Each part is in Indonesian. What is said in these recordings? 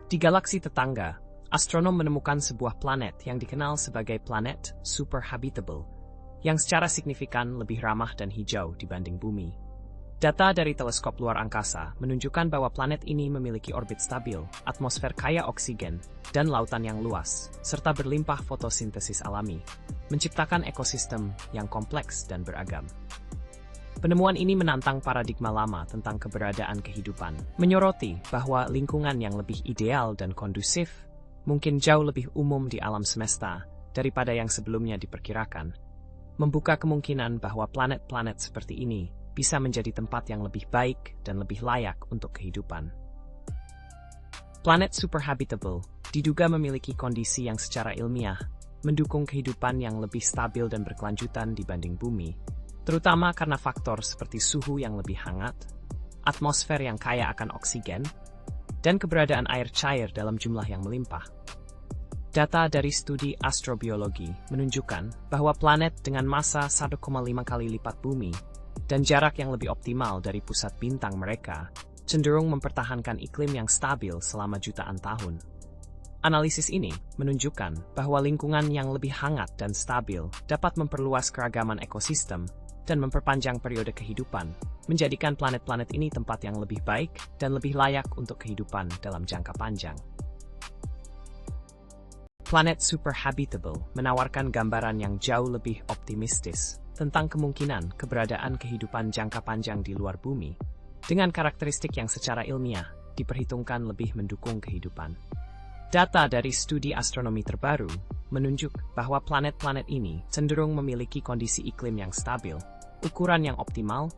Di galaksi tetangga, astronom menemukan sebuah planet yang dikenal sebagai planet super habitable, yang secara signifikan lebih ramah dan hijau dibanding Bumi. Data dari teleskop luar angkasa menunjukkan bahwa planet ini memiliki orbit stabil, atmosfer kaya oksigen, dan lautan yang luas, serta berlimpah fotosintesis alami, menciptakan ekosistem yang kompleks dan beragam. Penemuan ini menantang paradigma lama tentang keberadaan kehidupan, menyoroti bahwa lingkungan yang lebih ideal dan kondusif mungkin jauh lebih umum di alam semesta daripada yang sebelumnya diperkirakan, membuka kemungkinan bahwa planet-planet seperti ini bisa menjadi tempat yang lebih baik dan lebih layak untuk kehidupan. Planet super habitable diduga memiliki kondisi yang secara ilmiah mendukung kehidupan yang lebih stabil dan berkelanjutan dibanding Bumi, terutama karena faktor seperti suhu yang lebih hangat, atmosfer yang kaya akan oksigen, dan keberadaan air cair dalam jumlah yang melimpah. Data dari studi astrobiologi menunjukkan bahwa planet dengan massa 1,5 kali lipat Bumi dan jarak yang lebih optimal dari pusat bintang mereka cenderung mempertahankan iklim yang stabil selama jutaan tahun. Analisis ini menunjukkan bahwa lingkungan yang lebih hangat dan stabil dapat memperluas keragaman ekosistem dan memperpanjang periode kehidupan, menjadikan planet-planet ini tempat yang lebih baik dan lebih layak untuk kehidupan dalam jangka panjang. Planet super habitable menawarkan gambaran yang jauh lebih optimistis tentang kemungkinan keberadaan kehidupan jangka panjang di luar Bumi, dengan karakteristik yang secara ilmiah diperhitungkan lebih mendukung kehidupan. Data dari studi astronomi terbaru menunjuk bahwa planet-planet ini cenderung memiliki kondisi iklim yang stabil, ukuran yang optimal,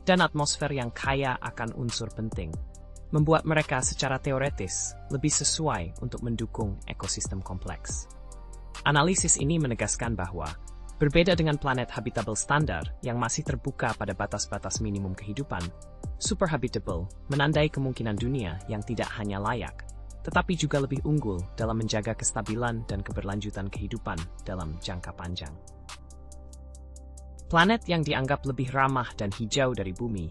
dan atmosfer yang kaya akan unsur penting, membuat mereka secara teoretis lebih sesuai untuk mendukung ekosistem kompleks. Analisis ini menegaskan bahwa berbeda dengan planet habitable standar yang masih terbuka pada batas-batas minimum kehidupan, super habitable menandai kemungkinan dunia yang tidak hanya layak, tetapi juga lebih unggul dalam menjaga kestabilan dan keberlanjutan kehidupan dalam jangka panjang. Planet yang dianggap lebih ramah dan hijau dari Bumi,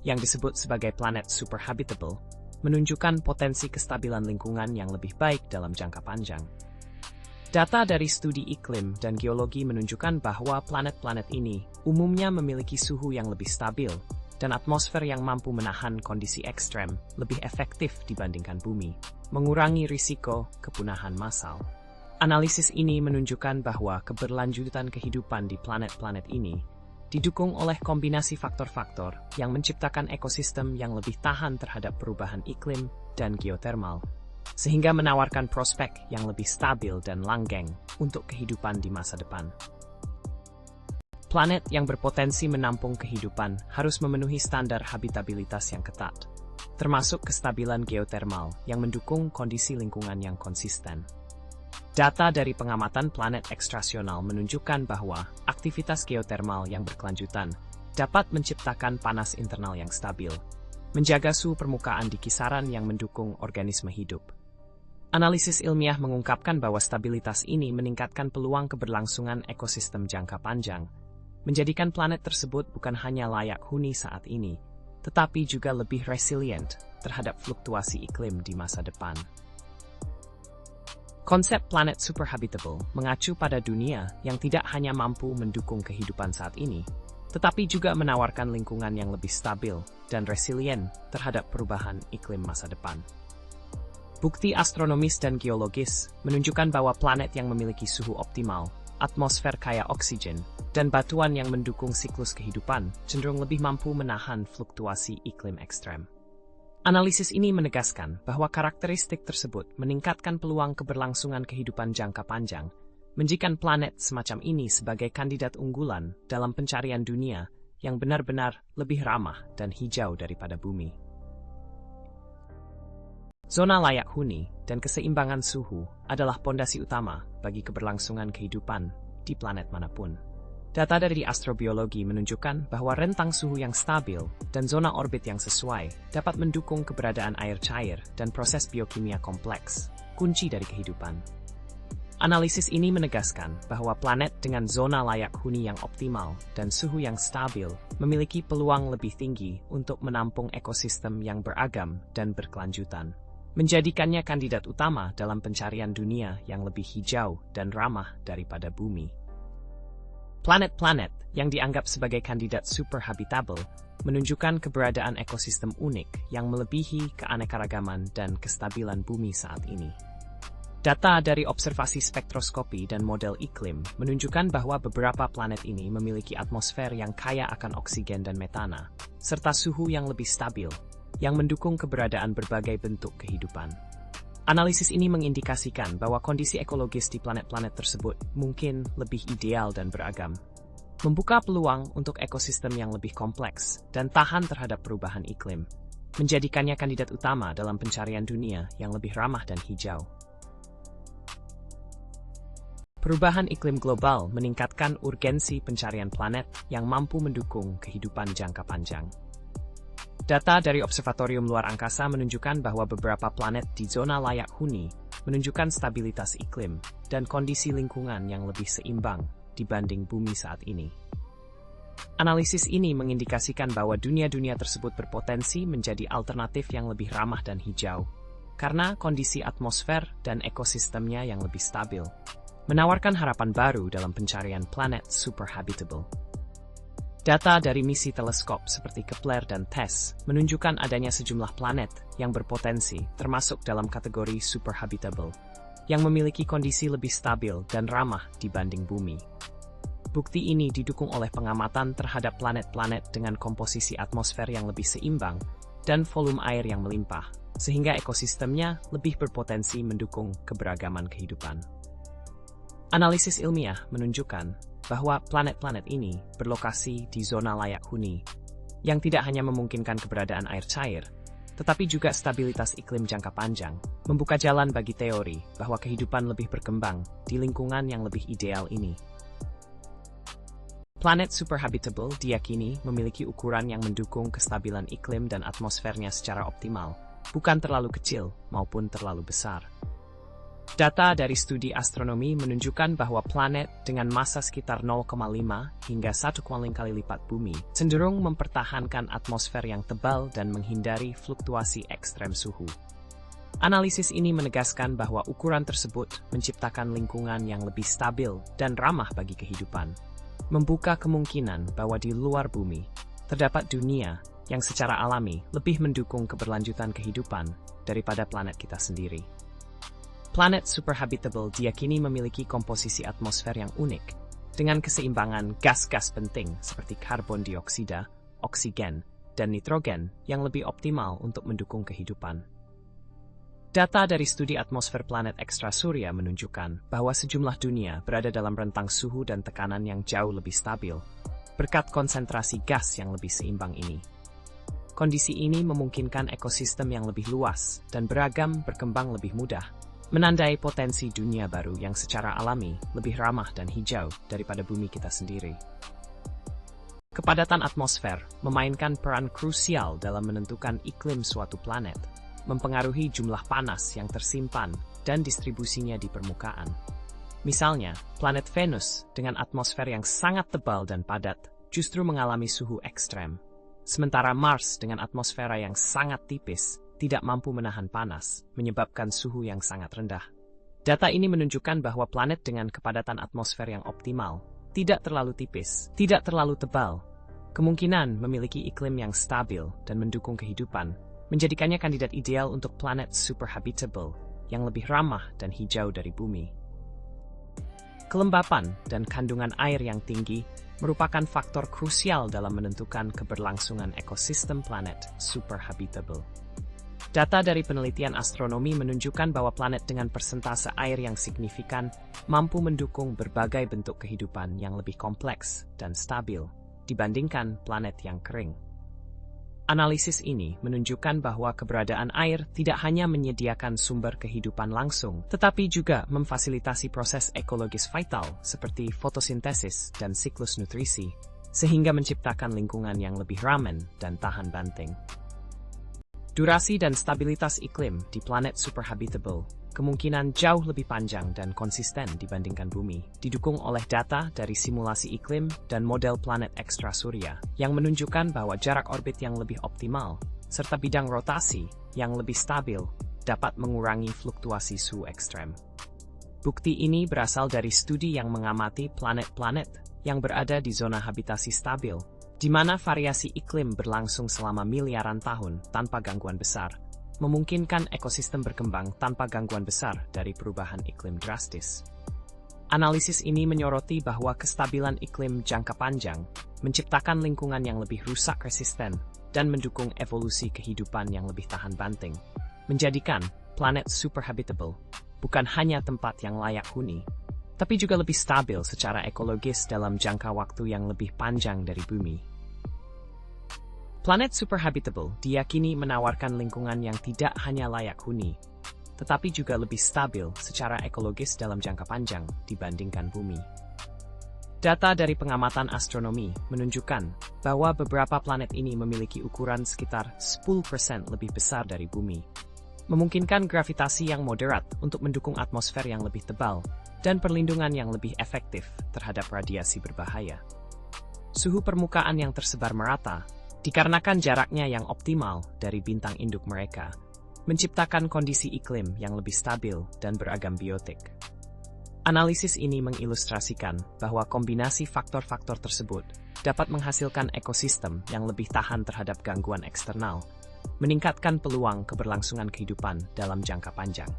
yang disebut sebagai planet super habitable, menunjukkan potensi kestabilan lingkungan yang lebih baik dalam jangka panjang. Data dari studi iklim dan geologi menunjukkan bahwa planet-planet ini umumnya memiliki suhu yang lebih stabil dan atmosfer yang mampu menahan kondisi ekstrem lebih efektif dibandingkan Bumi, mengurangi risiko kepunahan massal. Analisis ini menunjukkan bahwa keberlanjutan kehidupan di planet-planet ini didukung oleh kombinasi faktor-faktor yang menciptakan ekosistem yang lebih tahan terhadap perubahan iklim dan geotermal, sehingga menawarkan prospek yang lebih stabil dan langgeng untuk kehidupan di masa depan. Planet yang berpotensi menampung kehidupan harus memenuhi standar habitabilitas yang ketat, termasuk kestabilan geotermal yang mendukung kondisi lingkungan yang konsisten. Data dari pengamatan planet ekstrasional menunjukkan bahwa aktivitas geotermal yang berkelanjutan dapat menciptakan panas internal yang stabil, menjaga suhu permukaan di kisaran yang mendukung organisme hidup. Analisis ilmiah mengungkapkan bahwa stabilitas ini meningkatkan peluang keberlangsungan ekosistem jangka panjang, menjadikan planet tersebut bukan hanya layak huni saat ini, tetapi juga lebih resilient terhadap fluktuasi iklim di masa depan. Konsep planet super habitable mengacu pada dunia yang tidak hanya mampu mendukung kehidupan saat ini, tetapi juga menawarkan lingkungan yang lebih stabil dan resilient terhadap perubahan iklim masa depan. Bukti astronomis dan geologis menunjukkan bahwa planet yang memiliki suhu optimal, atmosfer kaya oksigen, dan batuan yang mendukung siklus kehidupan cenderung lebih mampu menahan fluktuasi iklim ekstrem. Analisis ini menegaskan bahwa karakteristik tersebut meningkatkan peluang keberlangsungan kehidupan jangka panjang, menjadikan planet semacam ini sebagai kandidat unggulan dalam pencarian dunia yang benar-benar lebih ramah dan hijau daripada Bumi. Zona layak huni dan keseimbangan suhu adalah pondasi utama bagi keberlangsungan kehidupan di planet manapun. Data dari astrobiologi menunjukkan bahwa rentang suhu yang stabil dan zona orbit yang sesuai dapat mendukung keberadaan air cair dan proses biokimia kompleks, kunci dari kehidupan. Analisis ini menegaskan bahwa planet dengan zona layak huni yang optimal dan suhu yang stabil memiliki peluang lebih tinggi untuk menampung ekosistem yang beragam dan berkelanjutan. menjadikannya kandidat utama dalam pencarian dunia yang lebih hijau dan ramah daripada bumi. Planet-planet yang dianggap sebagai kandidat super habitable menunjukkan keberadaan ekosistem unik yang melebihi keanekaragaman dan kestabilan bumi saat ini. Data dari observasi spektroskopi dan model iklim menunjukkan bahwa beberapa planet ini memiliki atmosfer yang kaya akan oksigen dan metana, serta suhu yang lebih stabil, yang mendukung keberadaan berbagai bentuk kehidupan. Analisis ini mengindikasikan bahwa kondisi ekologis di planet-planet tersebut mungkin lebih ideal dan beragam, membuka peluang untuk ekosistem yang lebih kompleks dan tahan terhadap perubahan iklim, menjadikannya kandidat utama dalam pencarian dunia yang lebih ramah dan hijau. Perubahan iklim global meningkatkan urgensi pencarian planet yang mampu mendukung kehidupan jangka panjang. Data dari Observatorium Luar Angkasa menunjukkan bahwa beberapa planet di zona layak huni menunjukkan stabilitas iklim dan kondisi lingkungan yang lebih seimbang dibanding bumi saat ini. Analisis ini mengindikasikan bahwa dunia-dunia tersebut berpotensi menjadi alternatif yang lebih ramah dan hijau, karena kondisi atmosfer dan ekosistemnya yang lebih stabil, menawarkan harapan baru dalam pencarian planet super habitable. Data dari misi teleskop seperti Kepler dan TESS menunjukkan adanya sejumlah planet yang berpotensi termasuk dalam kategori super habitable, yang memiliki kondisi lebih stabil dan ramah dibanding bumi. Bukti ini didukung oleh pengamatan terhadap planet-planet dengan komposisi atmosfer yang lebih seimbang dan volume air yang melimpah, sehingga ekosistemnya lebih berpotensi mendukung keberagaman kehidupan. Analisis ilmiah menunjukkan bahwa planet-planet ini berlokasi di zona layak huni, yang tidak hanya memungkinkan keberadaan air cair, tetapi juga stabilitas iklim jangka panjang, membuka jalan bagi teori bahwa kehidupan lebih berkembang di lingkungan yang lebih ideal ini. Planet super habitable diyakini memiliki ukuran yang mendukung kestabilan iklim dan atmosfernya secara optimal, bukan terlalu kecil maupun terlalu besar. Data dari studi astronomi menunjukkan bahwa planet dengan massa sekitar 0,5 hingga 1,5 kali lipat bumi cenderung mempertahankan atmosfer yang tebal dan menghindari fluktuasi ekstrem suhu. Analisis ini menegaskan bahwa ukuran tersebut menciptakan lingkungan yang lebih stabil dan ramah bagi kehidupan, membuka kemungkinan bahwa di luar bumi terdapat dunia yang secara alami lebih mendukung keberlanjutan kehidupan daripada planet kita sendiri. Planet super habitable diyakini memiliki komposisi atmosfer yang unik, dengan keseimbangan gas-gas penting seperti karbon dioksida, oksigen, dan nitrogen yang lebih optimal untuk mendukung kehidupan. Data dari studi atmosfer planet ekstrasurya menunjukkan bahwa sejumlah dunia berada dalam rentang suhu dan tekanan yang jauh lebih stabil, berkat konsentrasi gas yang lebih seimbang ini. Kondisi ini memungkinkan ekosistem yang lebih luas dan beragam berkembang lebih mudah, menandai potensi dunia baru yang secara alami lebih ramah dan hijau daripada bumi kita sendiri. Kepadatan atmosfer memainkan peran krusial dalam menentukan iklim suatu planet, mempengaruhi jumlah panas yang tersimpan dan distribusinya di permukaan. Misalnya, planet Venus dengan atmosfer yang sangat tebal dan padat justru mengalami suhu ekstrem, sementara Mars dengan atmosfera yang sangat tipis tidak mampu menahan panas, menyebabkan suhu yang sangat rendah. Data ini menunjukkan bahwa planet dengan kepadatan atmosfer yang optimal, tidak terlalu tipis, tidak terlalu tebal, kemungkinan memiliki iklim yang stabil dan mendukung kehidupan, menjadikannya kandidat ideal untuk planet super habitable yang lebih ramah dan hijau dari bumi. Kelembapan dan kandungan air yang tinggi merupakan faktor krusial dalam menentukan keberlangsungan ekosistem planet super habitable. Data dari penelitian astronomi menunjukkan bahwa planet dengan persentase air yang signifikan mampu mendukung berbagai bentuk kehidupan yang lebih kompleks dan stabil dibandingkan planet yang kering. Analisis ini menunjukkan bahwa keberadaan air tidak hanya menyediakan sumber kehidupan langsung, tetapi juga memfasilitasi proses ekologis vital seperti fotosintesis dan siklus nutrisi, sehingga menciptakan lingkungan yang lebih ramah dan tahan banting. Durasi dan stabilitas iklim di planet super habitable kemungkinan jauh lebih panjang dan konsisten dibandingkan bumi, didukung oleh data dari simulasi iklim dan model planet ekstrasurya yang menunjukkan bahwa jarak orbit yang lebih optimal, serta bidang rotasi yang lebih stabil, dapat mengurangi fluktuasi suhu ekstrem. Bukti ini berasal dari studi yang mengamati planet-planet yang berada di zona habitasi stabil, di mana variasi iklim berlangsung selama miliaran tahun tanpa gangguan besar, memungkinkan ekosistem berkembang tanpa gangguan besar dari perubahan iklim drastis. Analisis ini menyoroti bahwa kestabilan iklim jangka panjang menciptakan lingkungan yang lebih rusak resisten dan mendukung evolusi kehidupan yang lebih tahan banting, menjadikan planet super habitable bukan hanya tempat yang layak huni, tapi juga lebih stabil secara ekologis dalam jangka waktu yang lebih panjang dari bumi. Planet super habitable diyakini menawarkan lingkungan yang tidak hanya layak huni, tetapi juga lebih stabil secara ekologis dalam jangka panjang dibandingkan bumi. Data dari pengamatan astronomi menunjukkan bahwa beberapa planet ini memiliki ukuran sekitar 10% lebih besar dari bumi, memungkinkan gravitasi yang moderat untuk mendukung atmosfer yang lebih tebal dan perlindungan yang lebih efektif terhadap radiasi berbahaya. Suhu permukaan yang tersebar merata, dikarenakan jaraknya yang optimal dari bintang induk mereka, menciptakan kondisi iklim yang lebih stabil dan beragam biotik. Analisis ini mengilustrasikan bahwa kombinasi faktor-faktor tersebut dapat menghasilkan ekosistem yang lebih tahan terhadap gangguan eksternal, meningkatkan peluang keberlangsungan kehidupan dalam jangka panjang.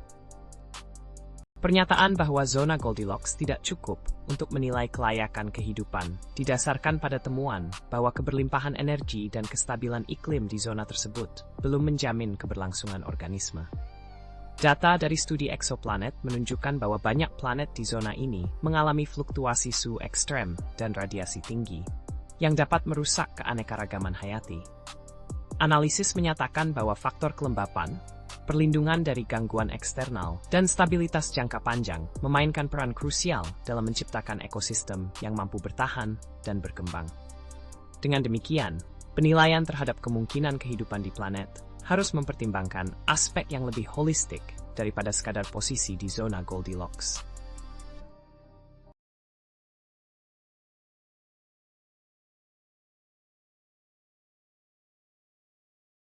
Pernyataan bahwa zona Goldilocks tidak cukup untuk menilai kelayakan kehidupan didasarkan pada temuan bahwa keberlimpahan energi dan kestabilan iklim di zona tersebut belum menjamin keberlangsungan organisme. Data dari studi eksoplanet menunjukkan bahwa banyak planet di zona ini mengalami fluktuasi suhu ekstrem dan radiasi tinggi, yang dapat merusak keanekaragaman hayati. Analisis menyatakan bahwa faktor kelembapan, perlindungan dari gangguan eksternal, dan stabilitas jangka panjang memainkan peran krusial dalam menciptakan ekosistem yang mampu bertahan dan berkembang. Dengan demikian, penilaian terhadap kemungkinan kehidupan di planet harus mempertimbangkan aspek yang lebih holistik daripada sekadar posisi di zona Goldilocks.